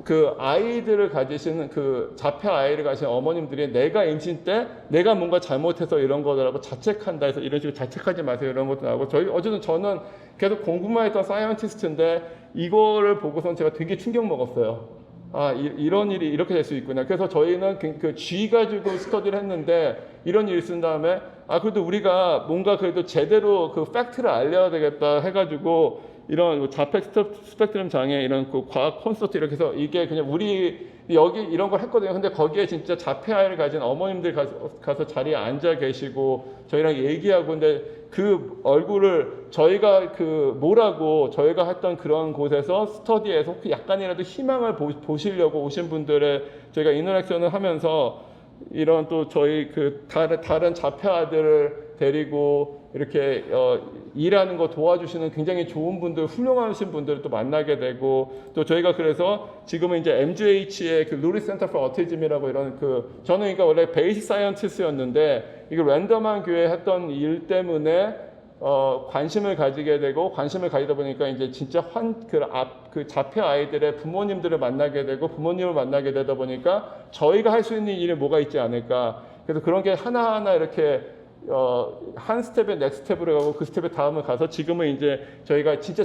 그 아이들을 가지시는 그 자폐 아이를 가진 어머님들이 내가 임신 때 내가 뭔가 잘못해서 이런 거더라고 자책한다 해서 이런 식으로 자책하지 마세요 이런 것도 나오고 어쨌든 저는 계속 공부만 했던 사이언티스트인데 이거를 보고선 제가 되게 충격 먹었어요. 이런 일이 이렇게 될 수 있구나. 그래서 저희는 그 G 가지고 스터디를 했는데 이런 일이 쓴 다음에 그래도 우리가 뭔가 그래도 제대로 그 팩트를 알려야 되겠다 해가지고 이런 자폐 스펙트럼 장애 이런 그 과학 콘서트 이렇게 해서 이게 그냥 우리 여기 이런 걸 했거든요. 근데 거기에 진짜 자폐 아이를 가진 어머님들 가서 자리에 앉아 계시고 저희랑 얘기하고 근데 그 얼굴을 저희가 저희가 했던 그런 곳에서 스터디에서 약간이라도 희망을 보시려고 오신 분들의 저희가 인터랙션을 하면서 이런 또 저희 다른 자폐 아들을 데리고 이렇게 일하는 거 도와주시는 굉장히 좋은 분들, 훌륭하신 분들을 또 만나게 되고 또 저희가 그래서 지금은 이제 MGH의 그 루리 센터 포 어티즘이라고 이런 저는 그러니까 원래 베이직 사이언티스트였는데 이거 랜덤한 교회 했던 일 때문에 관심을 가지게 되고 관심을 가지다 보니까 이제 진짜 그 자폐 아이들의 부모님들을 만나게 되고 부모님을 만나게 되다 보니까 저희가 할 수 있는 일이 뭐가 있지 않을까. 그래서 그런 게 하나하나 이렇게 한 스텝에 넥스트 스텝으로 가고 그 스텝에 다음을 가서 지금은 이제 저희가 진짜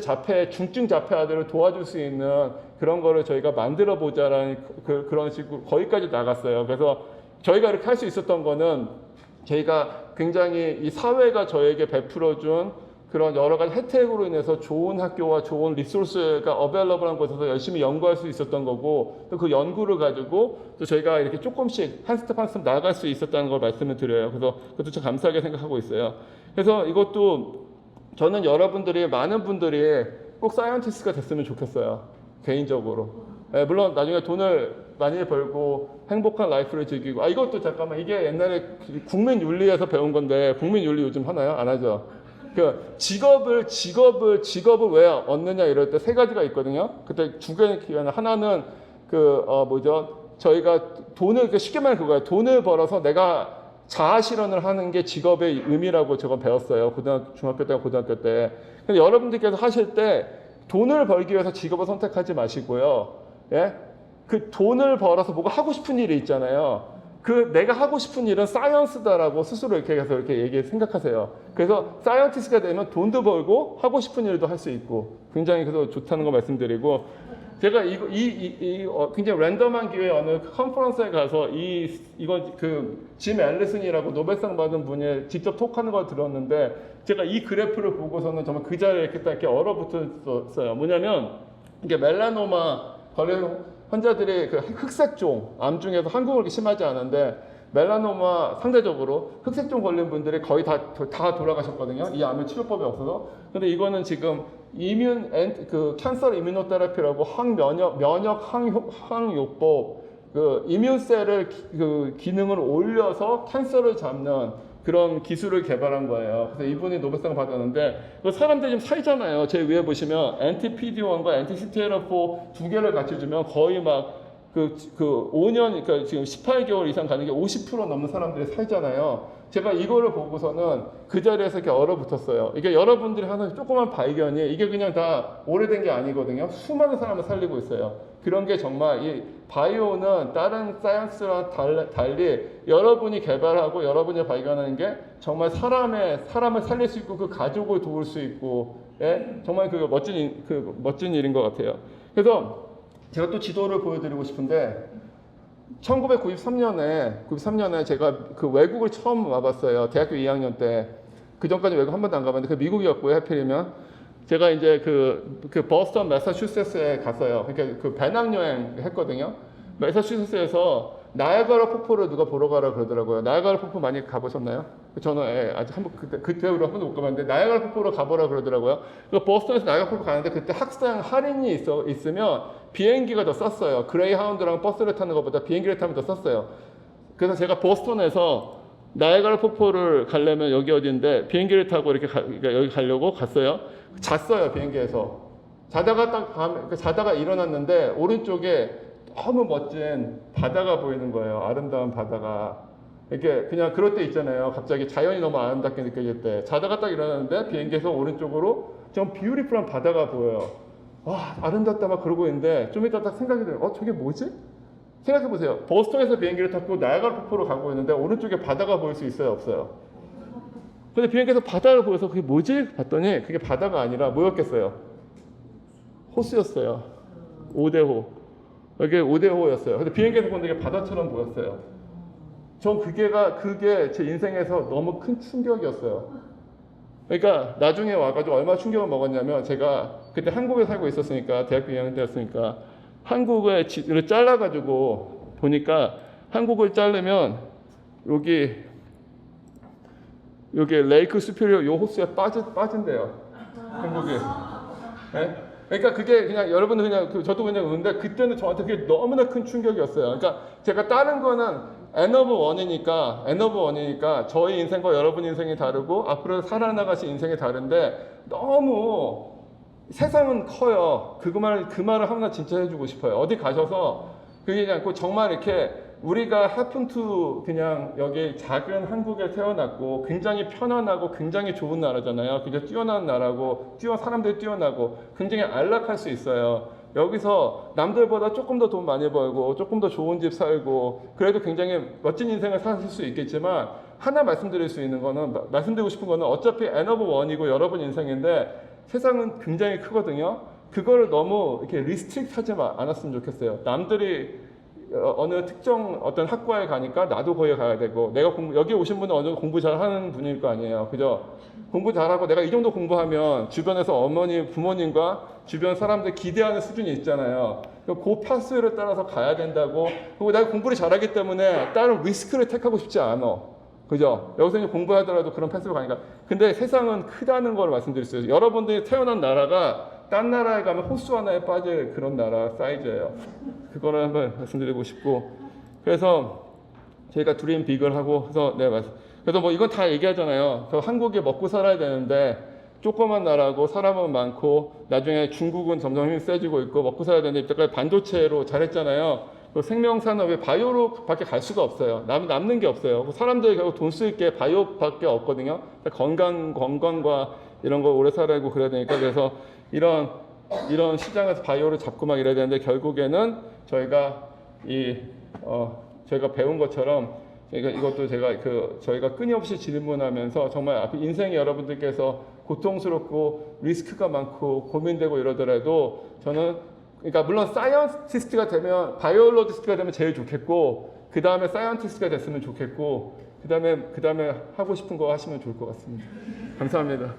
중증 자폐 아들을 도와줄 수 있는 그런 거를 저희가 만들어 보자라는 그런 식으로 거기까지 나갔어요. 그래서 저희가 이렇게 할 수 있었던 거는 저희가 굉장히 이 사회가 저에게 베풀어준 그런 여러 가지 혜택으로 인해서 좋은 학교와 좋은 리소스가 어베일러블한 곳에서 열심히 연구할 수 있었던 거고 또 그 연구를 가지고 또 저희가 이렇게 조금씩 한 스텝 한 스텝 나아갈 수 있었다는 걸 말씀을 드려요. 그래서 그것도 참 감사하게 생각하고 있어요. 그래서 이것도 저는 많은 분들이 꼭 사이언티스트가 됐으면 좋겠어요. 개인적으로. 물론 나중에 돈을 많이 벌고 행복한 라이프를 즐기고 이것도 잠깐만 이게 옛날에 국민윤리에서 배운 건데 국민윤리 요즘 하나요? 안 하죠? 직업을 왜 얻느냐 이럴 때 3가지가 있거든요. 그때 2개의 기회는 하나는 저희가 돈을 쉽게 말하면 그거예요. 돈을 벌어서 내가 자아 실현을 하는 게 직업의 의미라고 제가 배웠어요. 중학교 때와 고등학교 때. 근데 여러분들께서 하실 때 돈을 벌기 위해서 직업을 선택하지 마시고요. 예? 그 돈을 벌어서 뭐가 하고 싶은 일이 있잖아요. 내가 하고 싶은 일은 사이언스다라고 스스로 이렇게 생각하세요. 그래서 사이언티스트가 되면 돈도 벌고 하고 싶은 일도 할 수 있고 굉장히 그래서 좋다는 거 말씀드리고 제가 굉장히 랜덤한 기회에 어느 컨퍼런스에 가서 짐 앨리슨이라고 노벨상 받은 분이 직접 톡하는 걸 들었는데 제가 이 그래프를 보고서는 정말 그 자리에 이렇게 얼어붙었어요. 뭐냐면 이게 멜라노마 걸린 환자들이 흑색종, 암 중에서 한국은 그렇게 심하지 않은데 멜라노마 상대적으로 흑색종 걸린 분들이 거의 다 돌아가셨거든요. 이 암의 치료법이 없어서. 근데 이거는 지금 캔서 이뮤노테라피라고 면역 항요법, 이뮨셀을 기능을 올려서 캔서를 잡는 그런 기술을 개발한 거예요. 그래서 이분이 노벨상 받았는데 사람들이 지금 살잖아요. 제 위에 보시면 anti-PD-1과 anti-CTLA4 2개를 같이 주면 거의 막 5년, 그러니까 지금 18개월 이상 가는 게 50% 넘는 사람들이 살잖아요. 제가 이거를 보고서는 그 자리에서 이렇게 얼어붙었어요. 이게 여러분들이 하는 조그만 발견이 이게 그냥 다 오래된 게 아니거든요. 수많은 사람을 살리고 있어요. 그런 게 정말 이 바이오는 다른 사이언스랑 달리 여러분이 개발하고 여러분이 발견하는 게 정말 사람을 살릴 수 있고 그 가족을 도울 수 있고 정말 멋진 일인 것 같아요. 그래서 제가 또 지도를 보여드리고 싶은데 1993년에 제가 그 외국을 처음 와봤어요. 대학교 2학년 때. 그 전까지 외국 한 번도 안 가봤는데 그 미국이었고요. 하필이면 제가 이제 그 버스턴 매사추세츠에 갔어요. 그러니까 그 배낭여행 했거든요. 매사추세츠에서 나야가라 폭포를 누가 보러 가라 그러더라고요. 나야가라 폭포 많이 가보셨나요? 저는 아직 한번 그때로 한 번도 못 가봤는데 나야가라 폭포로 가보라 그러더라고요. 그 버스턴에서 나야가라 폭포 가는데 그때 학생 할인이 있으면 비행기가 더 쌌어요. 그레이하운드랑 버스를 타는 것보다 비행기를 타면 더 쌌어요. 그래서 제가 보스턴에서 나야가라 폭포를 가려면 여기 어디인데 비행기를 타고 이렇게 그러니까 여기 가려고 갔어요. 잤어요 비행기에서. 자다가 일어났는데 오른쪽에 너무 멋진 바다가 보이는 거예요. 아름다운 바다가. 이렇게 그냥 그럴 때 있잖아요. 갑자기 자연이 너무 아름답게 느껴질 때. 자다가 딱 일어났는데 비행기에서 오른쪽으로 좀 뷰티풀한 바다가 보여요. 와 아름답다 막 그러고 있는데 좀 이따 딱 생각이 들어요. 저게 뭐지? 생각해보세요. 보스턴에서 비행기를 타고 나야가라 폭포로 가고 있는데 오른쪽에 바다가 보일 수 있어요? 없어요? 근데 비행기에서 바다를 보여서 그게 뭐지? 봤더니 그게 바다가 아니라 뭐였겠어요? 호수였어요. 5대호. 이게 5대호였어요. 근데 비행기에서 보는데 이게 바다처럼 보였어요. 전 그게 제 인생에서 너무 큰 충격이었어요. 그러니까 나중에 와가지고 얼마나 충격을 먹었냐면 제가 그때 한국에 살고 있었으니까 대학교 2학년 때였으니까 한국을 잘라가지고 보니까 한국을 자르면 여기 레이크 수피리어 요 호수에 빠진대요. 한국이. 네? 그러니까 그게 그냥 여러분들 그냥 저도 그냥 웃는데 그때는 저한테 그게 너무나 큰 충격이었어요. 그러니까 제가 다른 거는 N of 1이니까 저희 인생과 여러분 인생이 다르고 앞으로 살아나가실 인생이 다른데 너무 세상은 커요. 그 말을 하나 진짜 해주고 싶어요. 어디 가셔서 그게 않고 정말 이렇게 우리가 happen to 그냥 여기 작은 한국에 태어났고 굉장히 편안하고 굉장히 좋은 나라잖아요. 굉장히 뛰어난 나라고 사람들이 뛰어나고 굉장히 안락할 수 있어요. 여기서 남들보다 조금 더 돈 많이 벌고 조금 더 좋은 집 살고 그래도 굉장히 멋진 인생을 사실 수 있겠지만 하나 말씀드리고 싶은 거는 어차피 N of 1이고 여러분 인생인데 세상은 굉장히 크거든요. 그거를 너무 이렇게 리스트릭트 하지 않았으면 좋겠어요. 남들이 어느 특정 어떤 학과에 가니까 나도 거기에 가야 되고 내가 여기 오신 분은 어느 정도 공부 잘하는 분일 거 아니에요. 그죠? 공부 잘하고 내가 이 정도 공부하면 주변에서 어머니, 부모님과 주변 사람들 기대하는 수준이 있잖아요. 그 파스를 따라서 가야 된다고. 그리고 내가 공부를 잘하기 때문에 다른 리스크를 택하고 싶지 않아. 그죠? 여기서 이제 공부하더라도 그런 패스로 가니까. 근데 세상은 크다는 걸 말씀드릴 수 있어요. 여러분들이 태어난 나라가 딴 나라에 가면 호수 하나에 빠질 그런 나라 사이즈예요. 그거를 한번 말씀드리고 싶고. 그래서 저희가 드림 빅을 하고 그래서 뭐 이건 다 얘기하잖아요. 한국이 먹고 살아야 되는데 조그만 나라고 사람은 많고 나중에 중국은 점점 힘이 세지고 있고 먹고 살아야 되는데 이때까지 반도체로 잘했잖아요. 생명산업에 바이오로밖에 갈 수가 없어요. 남는 게 없어요. 사람들이 결국 돈 쓸 게 바이오밖에 없거든요. 건강과 이런 거 오래 살아야 되고 그래야 되니까 그래서 이런 시장에서 바이오를 잡고 막 이래야 되는데 결국에는 저희가 배운 것처럼 이것도 저희가 끊임없이 질문하면서 정말 앞에 인생이 여러분들께서 고통스럽고 리스크가 많고 고민되고 이러더라도 저는 그러니까 물론 사이언티스트가 되면 바이올로지스트가 되면 제일 좋겠고 그 다음에 사이언티스트가 됐으면 좋겠고 그 다음에 하고 싶은 거 하시면 좋을 것 같습니다. 감사합니다.